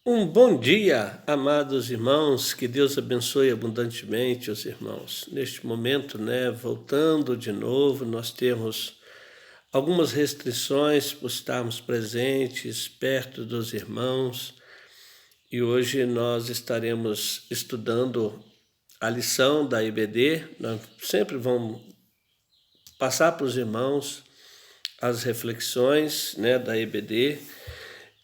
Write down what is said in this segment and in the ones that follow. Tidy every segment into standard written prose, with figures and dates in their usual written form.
Um bom dia, amados irmãos, que Deus abençoe abundantemente os irmãos. Neste momento, voltando de novo, nós temos algumas restrições por estarmos presentes perto dos irmãos e hoje nós estaremos estudando a lição da IBD. Nós sempre vamos passar para os irmãos as reflexões, da IBD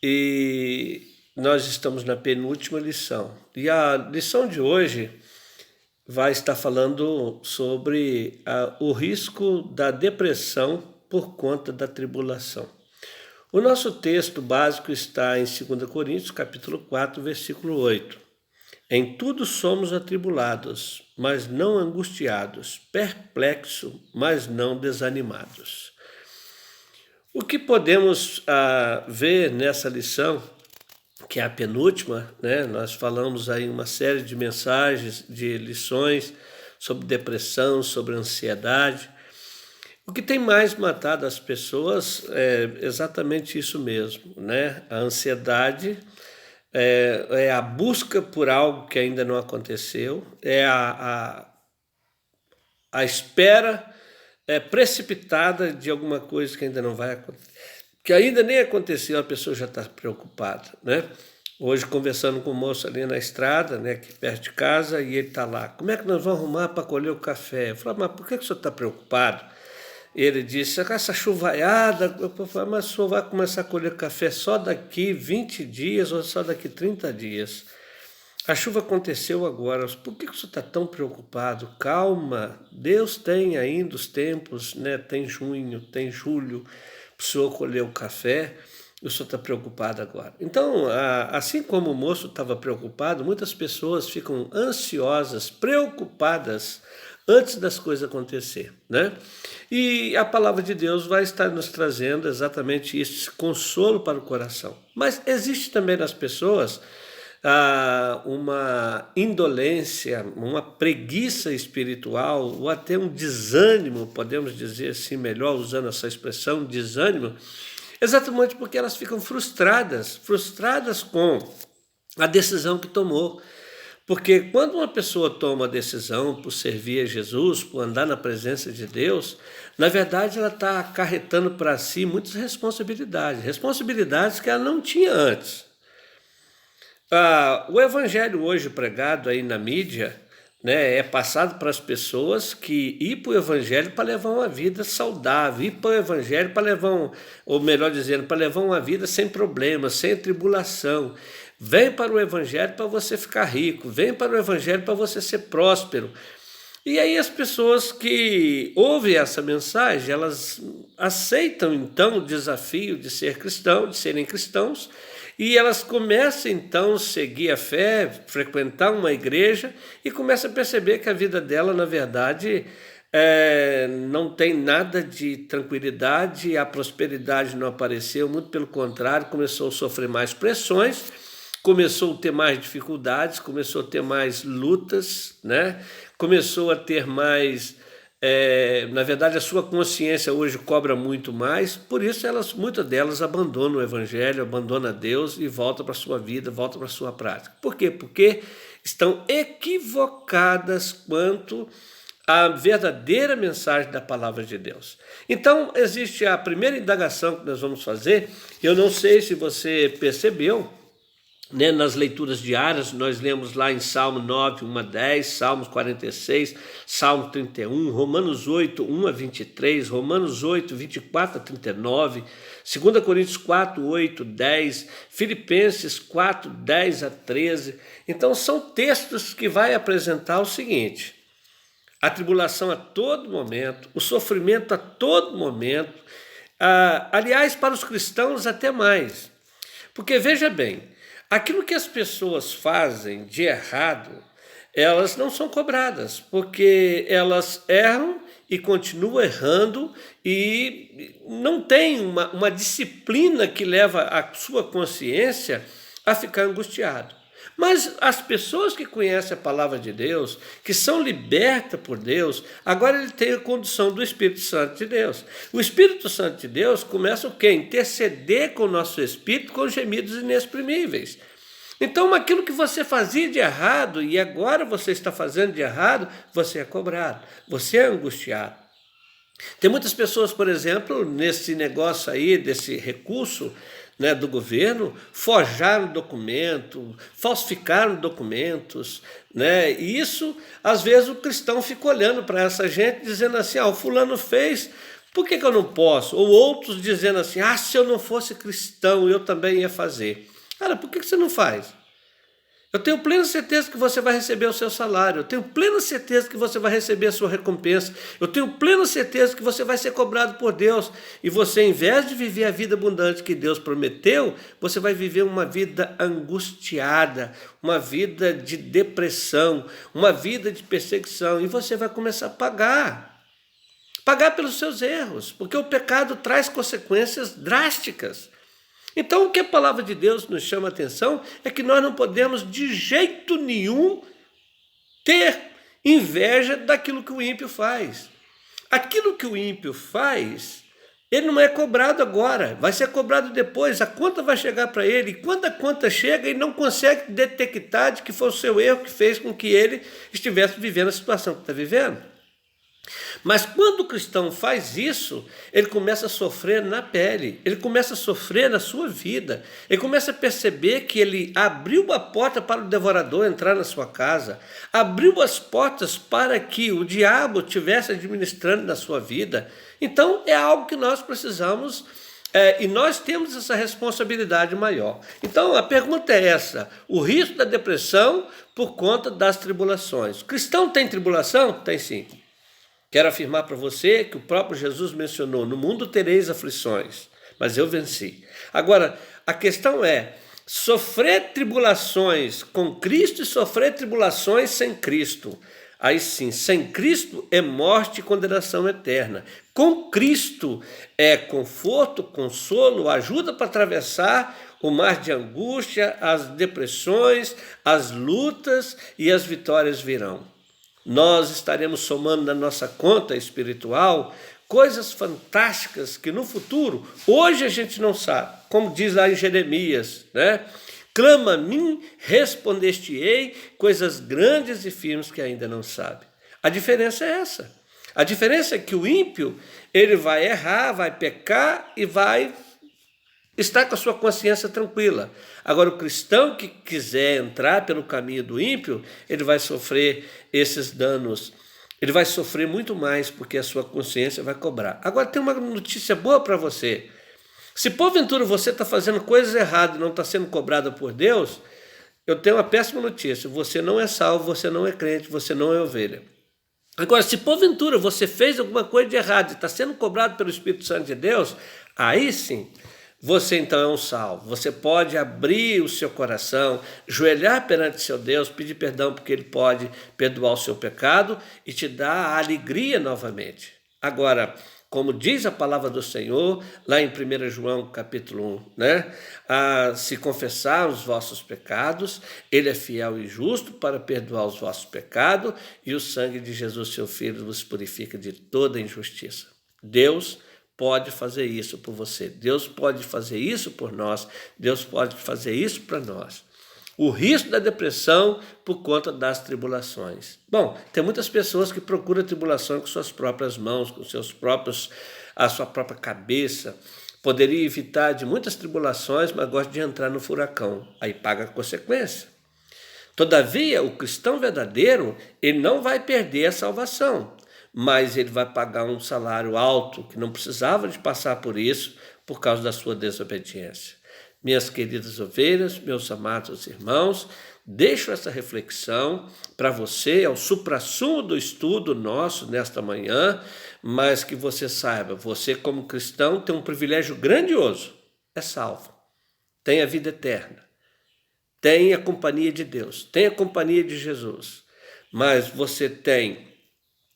e nós estamos na penúltima lição. E a lição de hoje vai estar falando sobre o risco da depressão por conta da tribulação. O nosso texto básico está em 2 Coríntios, capítulo 4, versículo 8. Em tudo somos atribulados, mas não angustiados, perplexos, mas não desanimados. O que podemos ver nessa lição, que é a penúltima, nós falamos aí uma série de mensagens, de lições sobre depressão, sobre ansiedade. O que tem mais matado as pessoas é exatamente isso mesmo, A ansiedade é a busca por algo que ainda não aconteceu, é a espera precipitada de alguma coisa que ainda não vai acontecer, que ainda nem aconteceu, a pessoa já está preocupada, Hoje, conversando com um moço ali na estrada, aqui perto de casa, e ele está lá. Como é que nós vamos arrumar para colher o café? Eu falei, mas por que o senhor está preocupado? Ele disse, essa chuvaiada, eu falei, mas o senhor vai começar a colher café só daqui 20 dias ou só daqui 30 dias? A chuva aconteceu agora, por que o senhor está tão preocupado? Calma, Deus tem ainda os tempos, Tem junho, tem julho, para o senhor colher o café, o senhor está preocupado agora. Então, assim como o moço estava preocupado, muitas pessoas ficam ansiosas, preocupadas antes das coisas acontecer, E a palavra de Deus vai estar nos trazendo exatamente isso, esse consolo para o coração. Mas existe também nas pessoas uma indolência, uma preguiça espiritual, ou até um desânimo, podemos dizer assim melhor, usando essa expressão, desânimo, exatamente porque elas ficam frustradas com a decisão que tomou. Porque quando uma pessoa toma a decisão por servir a Jesus, por andar na presença de Deus, na verdade ela está acarretando para si muitas responsabilidades que ela não tinha antes. O evangelho hoje pregado aí na mídia, é passado para as pessoas que ir para o evangelho para levar uma vida saudável, ir para o evangelho para levar, ou melhor dizendo, para levar uma vida sem problemas, sem tribulação. Vem para o evangelho para você ficar rico, vem para o evangelho para você ser próspero. E aí as pessoas que ouvem essa mensagem, elas aceitam então o desafio de ser cristão, de serem cristãos, e elas começam então a seguir a fé, frequentar uma igreja e começam a perceber que a vida dela, na verdade, não tem nada de tranquilidade, a prosperidade não apareceu, muito pelo contrário, começou a sofrer mais pressões, começou a ter mais dificuldades, começou a ter mais lutas, Começou a ter mais, na verdade a sua consciência hoje cobra muito mais, por isso muitas delas abandonam o evangelho, abandonam Deus e voltam para a sua vida, voltam para a sua prática. Por quê? Porque estão equivocadas quanto à verdadeira mensagem da palavra de Deus. Então existe a primeira indagação que nós vamos fazer, eu não sei se você percebeu, nas leituras diárias, nós lemos lá em Salmo 9, 1 a 10, Salmos 46, Salmo 31, Romanos 8, 1 a 23, Romanos 8, 24 a 39, 2 Coríntios 4, 8, 10, Filipenses 4, 10 a 13. Então são textos que vai apresentar o seguinte: a tribulação a todo momento, o sofrimento a todo momento, aliás, para os cristãos até mais. Porque veja bem, aquilo que as pessoas fazem de errado, elas não são cobradas, porque elas erram e continuam errando e não tem uma disciplina que leva a sua consciência a ficar angustiado. Mas as pessoas que conhecem a palavra de Deus, que são libertas por Deus, agora ele tem a condução do Espírito Santo de Deus. O Espírito Santo de Deus começa o quê? Interceder com o nosso espírito com gemidos inexprimíveis. Então, aquilo que você fazia de errado e agora você está fazendo de errado, você é cobrado, você é angustiado. Tem muitas pessoas, por exemplo, nesse negócio aí, desse recurso, né, do governo, forjaram documento, falsificaram documentos, né? E isso, às vezes, o cristão fica olhando para essa gente dizendo assim, o fulano fez, por que eu não posso? Ou outros dizendo assim, se eu não fosse cristão, eu também ia fazer. Cara, por que você não faz? Eu tenho plena certeza que você vai receber o seu salário. Eu tenho plena certeza que você vai receber a sua recompensa. Eu tenho plena certeza que você vai ser cobrado por Deus. E você, em vez de viver a vida abundante que Deus prometeu, você vai viver uma vida angustiada, uma vida de depressão, uma vida de perseguição. E você vai começar a pagar. Pagar pelos seus erros, porque o pecado traz consequências drásticas. Então, o que a palavra de Deus nos chama a atenção é que nós não podemos de jeito nenhum ter inveja daquilo que o ímpio faz. Aquilo que o ímpio faz, ele não é cobrado agora, vai ser cobrado depois, a conta vai chegar para ele, e quando a conta chega, ele não consegue detectar de que foi o seu erro que fez com que ele estivesse vivendo a situação que está vivendo. Mas quando o cristão faz isso, ele começa a sofrer na pele, ele começa a sofrer na sua vida, ele começa a perceber que ele abriu a porta para o devorador entrar na sua casa, abriu as portas para que o diabo estivesse administrando na sua vida. Então é algo que nós precisamos, e nós temos essa responsabilidade maior. Então a pergunta é essa, o risco da depressão por conta das tribulações. O cristão tem tribulação? Tem sim. Quero afirmar para você que o próprio Jesus mencionou, no mundo tereis aflições, mas eu venci. Agora, a questão é, sofrer tribulações com Cristo e sofrer tribulações sem Cristo. Aí sim, sem Cristo é morte e condenação eterna. Com Cristo é conforto, consolo, ajuda para atravessar o mar de angústia, as depressões, as lutas e as vitórias virão. Nós estaremos somando na nossa conta espiritual coisas fantásticas que no futuro, hoje a gente não sabe, como diz lá em Jeremias, né? Clama a mim, responder-te-ei coisas grandes e firmes que ainda não sabe. A diferença é essa. A diferença é que o ímpio, ele vai errar, vai pecar e vai estar com a sua consciência tranquila. Agora, o cristão que quiser entrar pelo caminho do ímpio, ele vai sofrer esses danos. Ele vai sofrer muito mais, porque a sua consciência vai cobrar. Agora, tem uma notícia boa para você. Se porventura você está fazendo coisas erradas e não está sendo cobrada por Deus, eu tenho uma péssima notícia. Você não é salvo, você não é crente, você não é ovelha. Agora, se porventura você fez alguma coisa de errado e está sendo cobrado pelo Espírito Santo de Deus, aí sim, você então é um salvo. Você pode abrir o seu coração, joelhar perante seu Deus, pedir perdão porque Ele pode perdoar o seu pecado e te dar a alegria novamente. Agora, como diz a palavra do Senhor, lá em 1 João capítulo 1, né? Se confessar os vossos pecados, Ele é fiel e justo para perdoar os vossos pecados e o sangue de Jesus, seu Filho, vos purifica de toda injustiça. Deus pode fazer isso por você. Deus pode fazer isso por nós. Deus pode fazer isso para nós. O risco da depressão por conta das tribulações. Bom, tem muitas pessoas que procuram tribulação com suas próprias mãos, com a sua própria cabeça. Poderia evitar de muitas tribulações, mas gosta de entrar no furacão. Aí paga a consequência. Todavia, o cristão verdadeiro, ele não vai perder a salvação, mas ele vai pagar um salário alto, que não precisava de passar por isso, por causa da sua desobediência. Minhas queridas ovelhas, meus amados irmãos, deixo essa reflexão para você, é o suprassumo do estudo nosso nesta manhã, mas que você saiba, você como cristão tem um privilégio grandioso, é salvo, tem a vida eterna, tem a companhia de Deus, tem a companhia de Jesus, mas você tem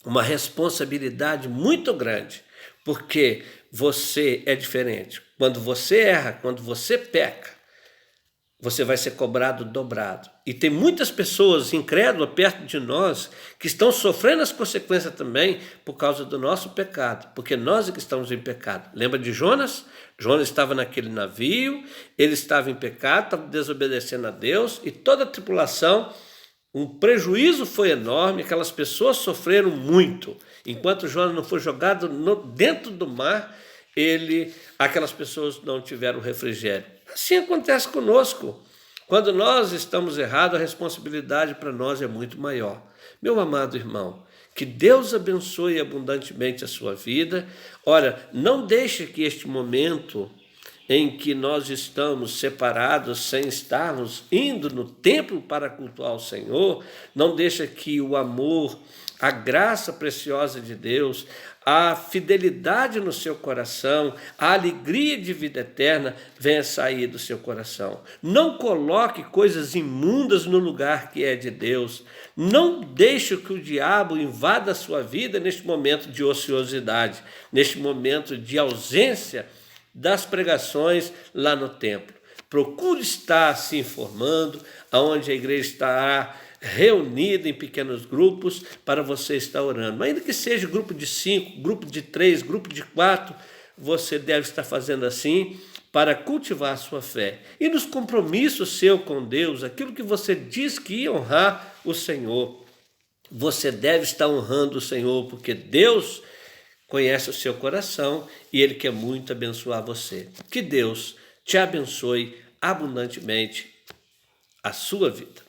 uma responsabilidade muito grande, porque você é diferente. Quando você erra, quando você peca, você vai ser cobrado dobrado. E tem muitas pessoas incrédulas perto de nós que estão sofrendo as consequências também por causa do nosso pecado, porque nós é que estamos em pecado. Lembra de Jonas? Jonas estava naquele navio, ele estava em pecado, estava desobedecendo a Deus, e toda a tripulação, um prejuízo foi enorme, aquelas pessoas sofreram muito. Enquanto Jonas não foi jogado dentro do mar, aquelas pessoas não tiveram refrigério. Assim acontece conosco. Quando nós estamos errados, a responsabilidade para nós é muito maior. Meu amado irmão, que Deus abençoe abundantemente a sua vida. Ora, não deixe que este momento em que nós estamos separados, sem estarmos indo no templo para cultuar o Senhor, não deixa que o amor, a graça preciosa de Deus, a fidelidade no seu coração, a alegria de vida eterna venha sair do seu coração. Não coloque coisas imundas no lugar que é de Deus. Não deixe que o diabo invada a sua vida neste momento de ociosidade, neste momento de ausência das pregações lá no templo. Procure estar se informando, aonde a igreja estará reunida em pequenos grupos para você estar orando. Mas ainda que seja grupo de 5, grupo de 3, grupo de 4, você deve estar fazendo assim para cultivar a sua fé. E nos compromissos seu com Deus, aquilo que você diz que ia honrar o Senhor, você deve estar honrando o Senhor, porque Deus conhece o seu coração e Ele quer muito abençoar você. Que Deus te abençoe abundantemente a sua vida.